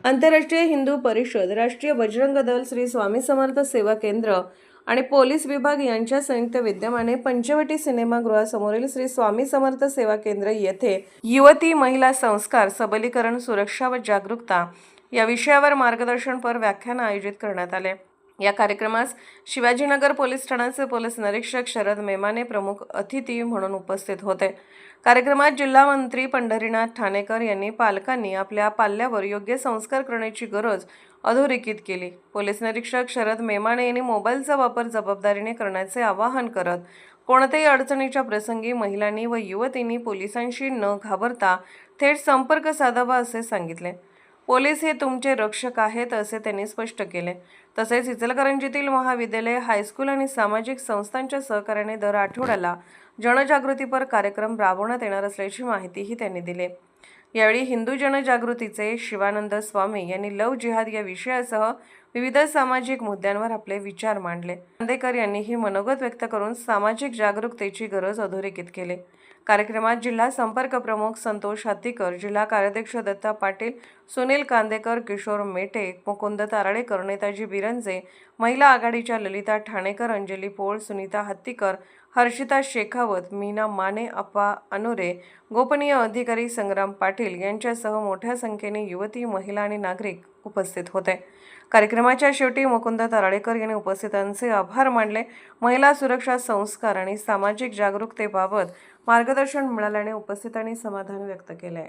आंतरराष्ट्रीय हिंदू परिषद, राष्ट्रीय बजरंग दल, श्री स्वामी समर्थ सेवा केंद्र आणि पोलीस विभाग यांच्या संयुक्त विद्यमाने पंचवटी सिनेमागृहासमोरील श्री स्वामी समर्थ सेवा केंद्र येथे युवती महिला संस्कार, सबलीकरण, सुरक्षा व जागरूकता या विषयावर मार्गदर्शनपर व्याख्यान आयोजित करण्यात आले। या कार्यक्रमास शिवाजीनगर पोलीस ठाण्याचे पोलीस निरीक्षक शरद मेमाने प्रमुख अतिथी म्हणून उपस्थित होते। कार्यक्रमात जिल्हा मंत्री पंढरीनाथ ठाणेकर यांनी पालकांनी आपल्या पाल्यावर योग्य संस्कार करण्याची गरज अधोरेखित केली। पोलीस निरीक्षक शरद मेमाने यांनी मोबाईलचा वापर जबाबदारीने करण्याचे आवाहन करत कोणत्याही अडचणीच्या प्रसंगी महिलांनी व युवतींनी पोलिसांशी न घाबरता थेट संपर्क साधावा असे सांगितले। पोलीस हे तुमचे रक्षक आहेत असे त्यांनी स्पष्ट केले। तसेच इचलकरंजीतील महाविद्यालय, हायस्कूल आणि सामाजिक संस्थांच्या सहकार्याने दर आठवड्याला जनजागृतीपर कार्यक्रम राबवण्यात येणार असल्याची माहितीही त्यांनी दिली। यावेळी हिंदू जनजागृतीचे शिवानंद स्वामी यांनी लव जिहाद या विषयासह विविध सामाजिक मुद्द्यांवर आपले विचार मांडले। कांदेकर यांनीही मनोगत व्यक्त करून सामाजिक जागरूकतेची गरज अधोरेखित केली। कार्यक्रमात जिल्हा संपर्क प्रमुख संतोष हत्तीकर, जिल्हा कार्याध्यक्ष दत्ता पाटील, सुनील कांदेकर, किशोर मेटे, मुकुंद ताराळेकर, नेताजी बिरंजे, महिला आघाडीच्या ललिता ठाणेकर, अंजली पोळ, सुनीता हत्तीकर, हर्षिता शेखावत, मीना माने, अप्पा अनोरे, गोपनीय अधिकारी संग्राम पाटील यांच्यासह मोठ्या संख्येने युवती, महिला आणि नागरिक उपस्थित होते। कार्यक्रमाच्या शेवटी मुकुंद ताराळेकर यांनी उपस्थितांचे आभार मानले। महिला सुरक्षा, संस्कार आणि सामाजिक जागरूकतेबाबत मार्गदर्शन मिळाल्याने उपस्थितांनी समाधान व्यक्त केले।